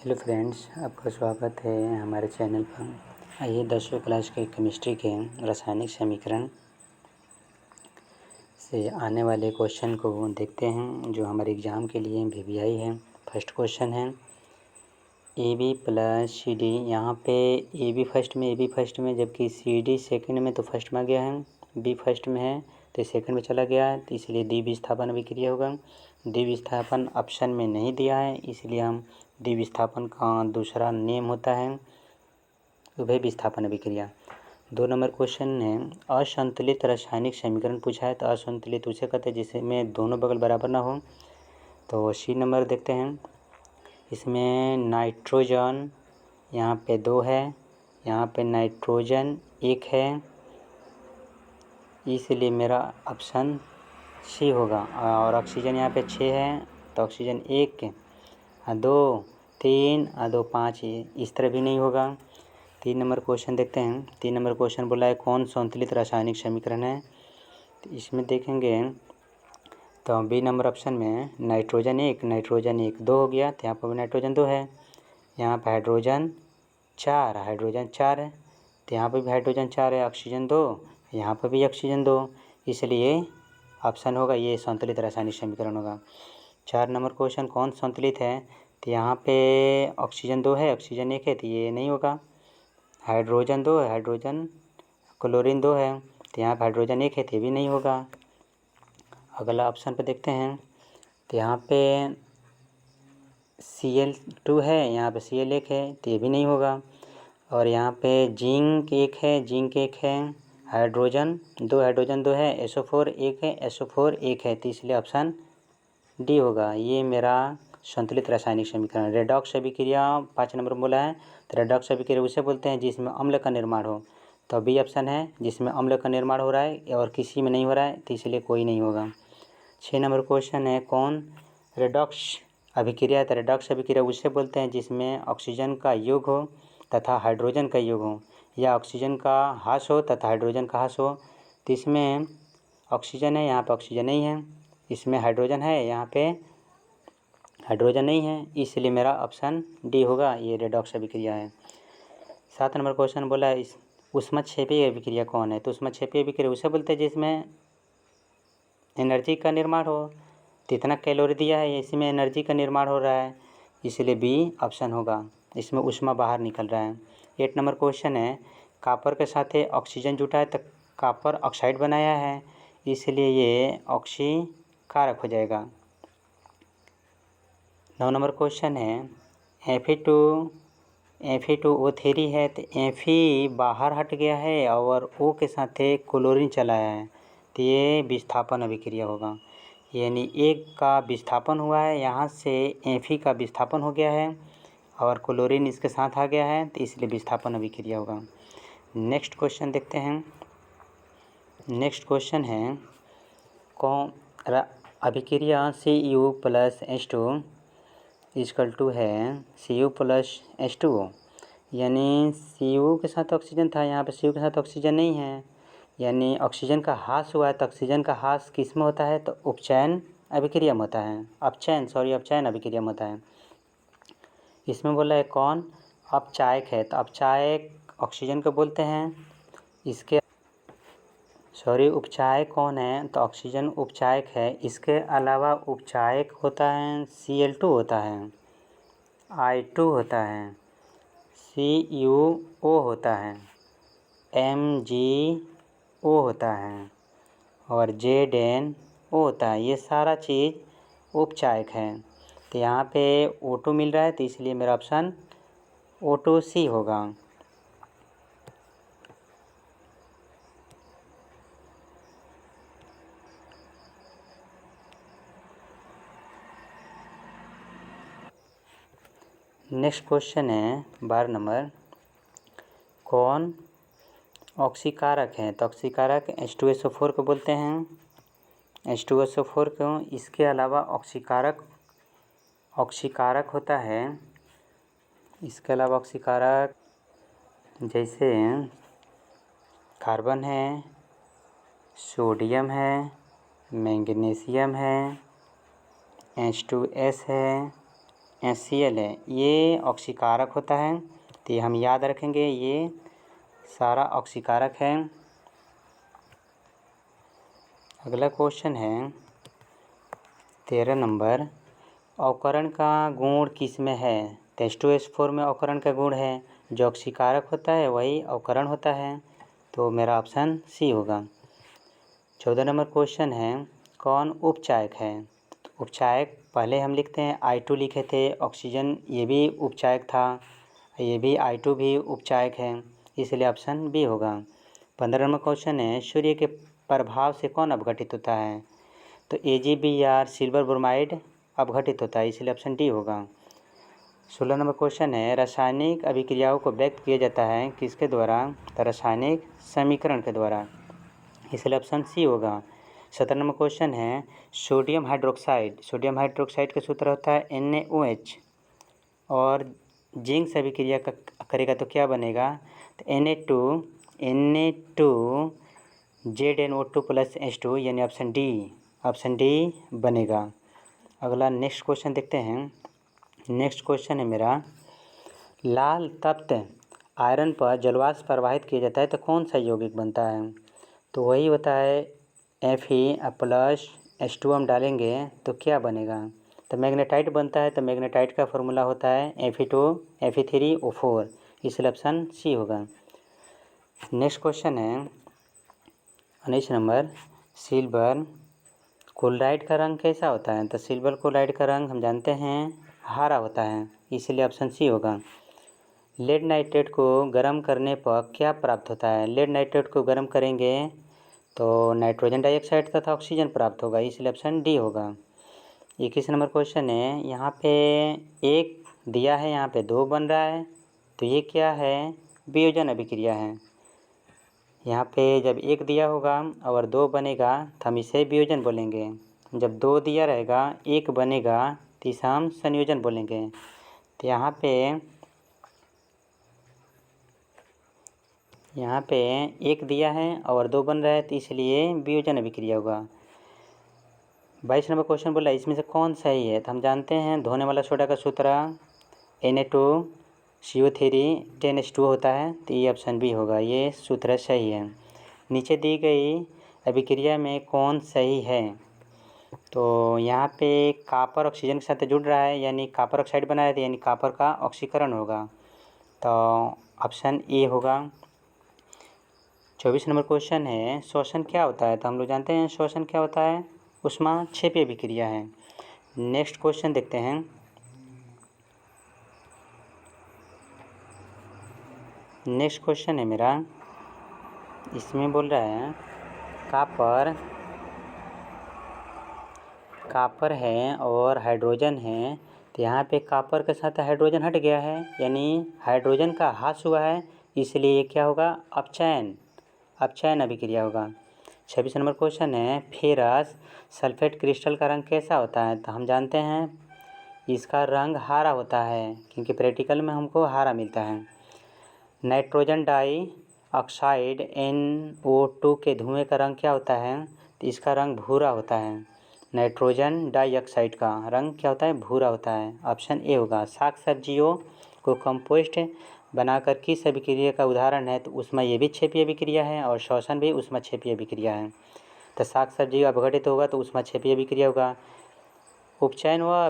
Hello friends, आपका स्वागत है हमारे चैनल पर। आइए 10वीं क्लास के केमिस्ट्री के रासायनिक समीकरण से आने वाले क्वेश्चन को देखते हैं जो हमारे एग्ज़ाम के लिए VVI है। फर्स्ट क्वेश्चन है AB प्लस CD। यहाँ पे AB फर्स्ट में जबकि CD सेकंड में तो फर्स्ट में आ गया है, B फर्स्ट में है तो सेकंड में चला गया है, तो इसलिए द्विविस्थापन अभिक्रिया होगा। द्विविस्थापन ऑप्शन में नहीं दिया है, इसलिए हम द्विविस्थापन का दूसरा नेम होता है उभय विस्थापन अभिक्रिया। 2 नंबर क्वेश्चन है असंतुलित रासायनिक समीकरण पूछा है, तो असंतुलित उसे कहते हैं जिसमें दोनों बगल बराबर ना हो। तो C नंबर देखते हैं, इसमें नाइट्रोजन यहाँ पे 2 है, यहाँ पे नाइट्रोजन 1 है, इसलिए मेरा ऑप्शन C होगा। और ऑक्सीजन यहाँ पे 6 है तो ऑक्सीजन 1 2 3 2 5, इस तरह भी नहीं होगा। 3 नंबर क्वेश्चन देखते हैं। 3 नंबर क्वेश्चन बोला है कौन संतुलित रासायनिक समीकरण है, तो इसमें देखेंगे तो बी नंबर ऑप्शन में नाइट्रोजन 1 2 हो गया, तो यहाँ पर नाइट्रोजन 2 है, यहाँ पर हाइड्रोजन 4 है, तो यहाँ पर भी हाइड्रोजन 4 है, ऑक्सीजन 2, यहाँ पर भी ऑक्सीजन 2, इसलिए ऑप्शन होगा ये संतुलित रासायनिक समीकरण होगा। 4 नंबर क्वेश्चन कौन संतुलित है, तो यहाँ पे ऑक्सीजन 2 है, ऑक्सीजन 1 है, तो ये नहीं होगा। हाइड्रोजन 2 है, हाइड्रोजन क्लोरीन 2 है, तो यहाँ पर हाइड्रोजन 1 है, तो ये भी नहीं होगा। अगला ऑप्शन पे देखते हैं, तो यहाँ पे Cl2 है, यहाँ पे Cl1 है, तो ये भी नहीं होगा। और यहाँ पे जिंक 1 है, हाइड्रोजन 2 है, SO4 1 है, SO4 1 है, तो इसलिए ऑप्शन डी होगा। ये मेरा संतुलित रासायनिक समीकरण। रेडॉक्स अभिक्रिया 5 नंबर में बोला है, तो रेडॉक्स अभिक्रिया उसे बोलते हैं जिसमें अम्ल का निर्माण हो, तो बी ऑप्शन है जिसमें अम्ल का निर्माण हो रहा है और किसी में नहीं हो रहा है, तो इसलिए कोई नहीं होगा। 6 नंबर क्वेश्चन है कौन रेडॉक्स अभिक्रिया, तो रेडॉक्स अभिक्रिया उसे बोलते हैं जिसमें ऑक्सीजन का योग हो तथा हाइड्रोजन का योग हो, या ऑक्सीजन का ह्रास हो तथा हाइड्रोजन का ह्रास हो। तो इसमें ऑक्सीजन है, यहाँ पर ऑक्सीजन नहीं है, इसमें हाइड्रोजन है, यहाँ पे हाइड्रोजन नहीं है, इसलिए मेरा ऑप्शन डी होगा, ये रेडॉक्स अभिक्रिया है। 7 नंबर क्वेश्चन बोला है इस ऊष्मक्षेपी अभिक्रिया कौन है, तो ऊष्मक्षेपी अभिक्रिया उसे बोलते हैं जिसमें एनर्जी का निर्माण हो, तो इतना कैलोरी दिया है, इसमें एनर्जी का निर्माण हो रहा है, इसलिए बी ऑप्शन होगा, इसमें ऊष्मा बाहर निकल रहा है। 8 नंबर क्वेश्चन है कॉपर के साथ ऑक्सीजन जुटा है तो कॉपर ऑक्साइड बनाया है, इसलिए ये ऑक्सीकारक हो जाएगा। 9 नंबर क्वेश्चन है Fe2O3 है, तो Fe बाहर हट गया है और O के साथ क्लोरीन चलाया है, तो ये विस्थापन अभिक्रिया होगा, यानी एक का विस्थापन हुआ है, यहाँ से Fe का विस्थापन हो गया है और क्लोरीन इसके साथ आ गया है, तो इसलिए विस्थापन अभिक्रिया होगा। नेक्स्ट क्वेश्चन देखते हैं। नेक्स्ट क्वेश्चन है कौन अभिक्रिया Cu plus H2 equal to है Cu प्लस H2O, यानी Cu के साथ ऑक्सीजन था, यहाँ पे Cu के साथ ऑक्सीजन नहीं है, यानी ऑक्सीजन का ह्रास हुआ है, तो ऑक्सीजन का ह्रास किस में होता है, तो उपचयन अभिक्रिया में होता है, अपचयन अभिक्रिया में होता है। इसमें बोला है कौन अपचायक है, तो अपचायक ऑक्सीजन को बोलते हैं, उपचायक कौन है, तो ऑक्सीजन उपचायक है। इसके अलावा उपचायक होता है Cl2 होता है, I2 होता है, CuO होता है, MgO होता है और ZnO होता है, ये सारा चीज़ उपचायक है। तो यहाँ पे O2 मिल रहा है, तो इसलिए मेरा ऑप्शन O2C होगा। नेक्स्ट क्वेश्चन है 12 नंबर कौन ऑक्सीकारक है, तो ऑक्सीकारक H2SO4 को बोलते हैं, H2SO4 को। इसके अलावा ऑक्सीकारक होता है, इसके अलावा ऑक्सीकारक जैसे कार्बन है, सोडियम है, मैग्नीशियम है, H2S है, HCl है ये ऑक्सीकारक होता है, तो ये हम याद रखेंगे, ये सारा ऑक्सीकारक है। अगला क्वेश्चन है 13 नंबर, अवकरण का गुण किस में है? तो H2SO4 में अवकरण का गुण है, जो ऑक्सीकारक होता है वही अवकरण होता है, तो मेरा ऑप्शन सी होगा। 14 नंबर क्वेश्चन है, कौन उपचायक है? तो उपचायक पहले हम लिखते हैं I2 लिखे थे, ऑक्सीजन ये भी उपचायक था, ये भी I2 भी उपचायक है, इसलिए ऑप्शन बी होगा। 15 नंबर क्वेश्चन है, सूर्य के प्रभाव से कौन अपघटित होता है? तो AgBr सिल्वर ब्रोमाइड अपघटित होता है, इसलिए ऑप्शन डी होगा। 16 नंबर क्वेश्चन है, रासायनिक अभिक्रियाओं को व्यक्त किया जाता है किसके द्वारा? तो रासायनिक समीकरण के द्वारा, इसलिए ऑप्शन सी होगा। 17 नंबर क्वेश्चन है, सोडियम हाइड्रोक्साइड का सूत्र होता है NaOH, और जिंक से अभिक्रिया करेगा तो क्या बनेगा? तो Na2 ZnO2 + H2, यानी ऑप्शन डी बनेगा। अगला नेक्स्ट क्वेश्चन देखते हैं। नेक्स्ट क्वेश्चन है मेरा, लाल तप्त आयरन पर जलवाष्प प्रवाहित किया जाता है तो कौन सा यौगिक बनता है? तो वही होता है Fe+ H2 हम डालेंगे तो क्या बनेगा? तो मैग्नेटाइट बनता है, तो मैग्नेटाइट का फॉर्मूला होता है Fe3O4, इसलिए ऑप्शन सी होगा। नेक्स्ट क्वेश्चन है 19 नंबर, सिल्वर क्लोराइड का रंग कैसा होता है? तो सिल्वर क्लोराइड का रंग हम जानते हैं हरा होता है, इसलिए ऑप्शन सी होगा। लेड नाइट्रेट को गर्म करने पर क्या प्राप्त होता है? लेड नाइट्रेट को गर्म करेंगे तो नाइट्रोजन डाइऑक्साइड तथा ऑक्सीजन प्राप्त होगा, इसलिए ऑप्शन डी होगा। 21 नंबर क्वेश्चन है, यहाँ पे एक दिया है, यहाँ पे 2 बन रहा है, तो ये क्या है? वियोजन अभिक्रिया है। यहाँ पे जब 1 दिया होगा और 2 बनेगा तो हम इसे वियोजन बोलेंगे, जब 2 दिया रहेगा 1 बनेगा तो इसे हम संयोजन बोलेंगे। तो यहाँ पे 1 दिया है और 2 बन रहा है, तो इसलिए वियोजन अभिक्रिया होगा। 22 नंबर क्वेश्चन बोला, इसमें से कौन सही है? तो हम जानते हैं धोने वाला सोडा का सूत्र Na2CO3 10H2 होता है, तो ये ऑप्शन बी होगा, ये सूत्र सही है। नीचे दी गई अभिक्रिया में कौन सही है? तो यहाँ पे कॉपर ऑक्सीजन के साथ जुड़ रहा है, यानी कॉपर ऑक्साइड बना है, यानी कॉपर का ऑक्सीकरण होगा, तो ऑप्शन ए होगा। 24 नंबर क्वेश्चन है, श्वसन क्या होता है? तो हम लोग जानते हैं श्वसन क्या होता है, ऊष्माक्षेपी अभिक्रिया है। नेक्स्ट क्वेश्चन देखते हैं। नेक्स्ट क्वेश्चन है मेरा, इसमें बोल रहा है कॉपर है और हाइड्रोजन है, तो यहाँ पे कॉपर के साथ हाइड्रोजन हट गया है, यानी हाइड्रोजन का ह्रास हुआ है, इसलिए ये क्या होगा? अपचयन अभिक्रिया होगा। 26 नंबर क्वेश्चन है, फेरस सल्फेट क्रिस्टल का रंग कैसा होता है? तो हम जानते हैं इसका रंग हरा होता है, क्योंकि प्रैक्टिकल में हमको हरा मिलता है। नाइट्रोजन डाइऑक्साइड NO2 के धुएं का रंग क्या होता है? तो इसका रंग भूरा होता है। नाइट्रोजन डाइऑक्साइड का रंग क्या होता है? भूरा होता है, ऑप्शन ए होगा। साग सब्जियों को कंपोस्ट बनाकर किस अभिक्रिया का उदाहरण है? तो ऊष्माक्षेपी अभिक्रिया है, और श्वसन भी ऊष्माक्षेपी अभिक्रिया है। तो साग सब्जी अपघटित होगा तो ऊष्माक्षेपी अभिक्रिया होगा। उपचयन वह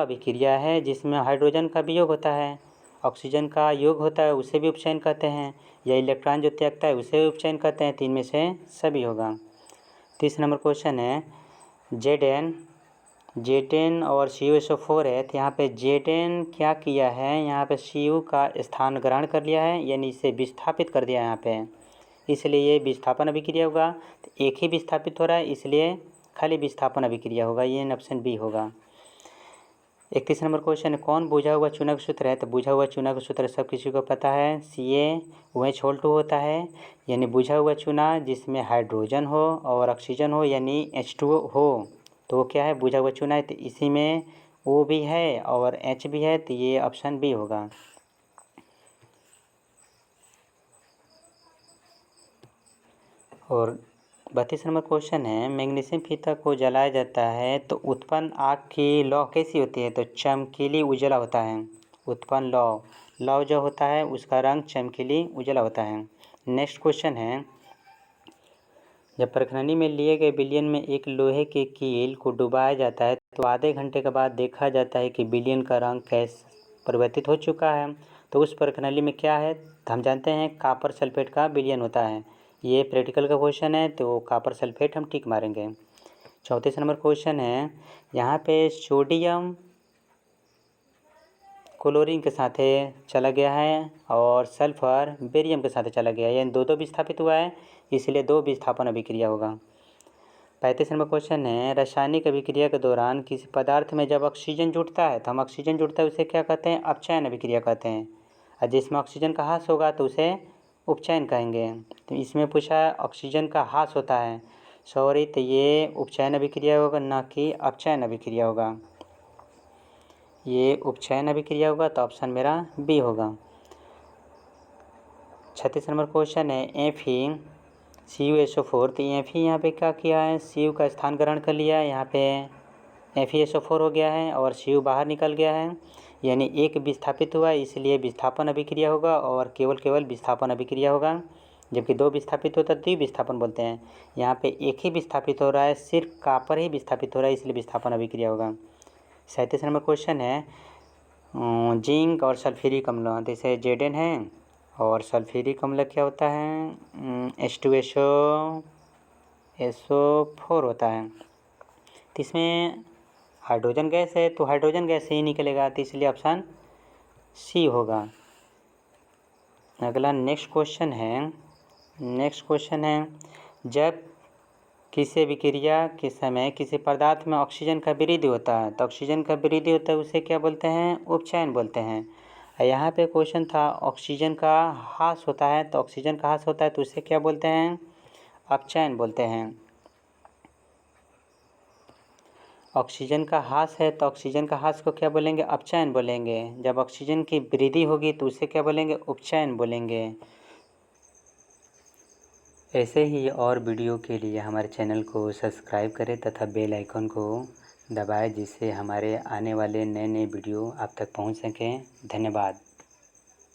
अभिक्रिया है जिसमें हाइड्रोजन का वियोग होता है, ऑक्सीजन का योग होता है, उसे भी उपचयन कहते हैं, या इलेक्ट्रॉन जो त्यागता है उसे भी उपचयन कहते हैं, 3 में से सभी होगा। 30 नंबर क्वेश्चन है, Zn और CuSO4 है, तो यहाँ पे Zn क्या किया है? यहाँ पे Cu का स्थान ग्रहण कर लिया है, यानी इसे विस्थापित कर दिया यहाँ पे, इसलिए ये विस्थापन अभिक्रिया होगा। तो एक ही विस्थापित हो रहा है, इसलिए खाली विस्थापन अभिक्रिया होगा, ये ऑप्शन बी होगा। 31 नंबर क्वेश्चन है, कौन बुझा हुआ चूना का सूत्र है? तो बुझा हुआ चूना का सूत्र सब किसी को पता है, CaOH2 होता है, यानी बुझा हुआ चूना जिसमें हाइड्रोजन हो और ऑक्सीजन हो, यानी H2O हो, तो वो क्या है? बुझा हुआ चूना है। तो इसी में O भी है और H भी है, तो ये ऑप्शन बी होगा। और 32 नंबर क्वेश्चन है, मैग्नीशियम फीता को जलाया जाता है तो उत्पन्न आग की लौ कैसी होती है? तो चमकीली उजला होता है। उत्पन्न लौ जो होता है उसका रंग चमकीली उजला होता है। नेक्स्ट क्वेश्चन है, जब परखनी में लिए गए विलयन में एक लोहे के कील को डुबाया जाता है तो आधे घंटे के बाद देखा जाता है कि विलयन का रंग कैसे परिवर्तित हो चुका है। तो उस परखनी में क्या है? तो हम जानते हैं कॉपर सल्फेट का विलयन होता है। ये प्रैक्टिकल का क्वेश्चन है तो कॉपर सल्फेट हम टिक मारेंगे। 34 नंबर क्वेश्चन है, यहाँ पे सोडियम क्लोरीन के साथ चला गया है और सल्फर बेरियम के साथ चला गया है, यानी दो विस्थापित हुआ है, इसलिए 2 विस्थापन अभिक्रिया होगा। 35 नंबर क्वेश्चन है, रासायनिक अभिक्रिया के दौरान किसी पदार्थ में जब ऑक्सीजन जुड़ता है तो हम ऑक्सीजन जुड़ता है उसे क्या कहते हैं? अपचयन अभिक्रिया कहते हैं। और जिसमें ऑक्सीजन का ह्रास होगा तो उसे उपचयन कहेंगे। तो इसमें पूछा है ऑक्सीजन का ह्रास होता है, सॉरी, तो ये उपचयन अभिक्रिया होगा ना कि अपचयन अभिक्रिया होगा। ये उपचयन अभिक्रिया होगा तो ऑप्शन मेरा बी होगा। 36 नंबर क्वेश्चन है, FeCuSO4, तो Fe यहाँ पे क्या किया है? Cu का स्थान ग्रहण कर लिया है, यहाँ पे FeSO4 हो गया है और Cu बाहर निकल गया है, यानी एक विस्थापित हुआ है, इसलिए विस्थापन अभिक्रिया होगा और केवल विस्थापन अभिक्रिया होगा। जबकि 2 विस्थापित होता है द्विविस्थापन बोलते हैं। यहाँ पे एक ही विस्थापित हो रहा है, सिर्फ कॉपर ही विस्थापित हो रहा है, इसलिए विस्थापन अभिक्रिया होगा। 37 नंबर क्वेश्चन है, जिंक और सल्फ्यूरिक अम्ल, जैसे Zn है और सल्फ्यूरिक अम्ल क्या होता है? H2SO4 होता है। तो इसमें हाइड्रोजन गैस है तो हाइड्रोजन गैस ही निकलेगा, तो इसलिए ऑप्शन सी होगा। अगला नेक्स्ट क्वेश्चन है, जब किसी विक्रिया के समय किसी पदार्थ में ऑक्सीजन का वृद्धि होता है तो ऑक्सीजन का वृद्धि होता है उसे क्या बोलते हैं? उपचयन बोलते हैं। यहाँ पे क्वेश्चन था ऑक्सीजन का ह्रास होता है, तो ऑक्सीजन का ह्रास होता है तो उसे क्या बोलते हैं? अपचयन बोलते हैं। ऑक्सीजन का ह्रास है तो ऑक्सीजन का ह्रास को क्या बोलेंगे? अपचयन बोलेंगे। जब ऑक्सीजन की वृद्धि होगी तो उसे क्या बोलेंगे? उपचयन बोलेंगे। ऐसे ही और वीडियो के लिए हमारे चैनल को सब्सक्राइब करें तथा बेल आइकन को दबाएं, जिससे हमारे आने वाले नए वीडियो आप तक पहुंच सकें। धन्यवाद।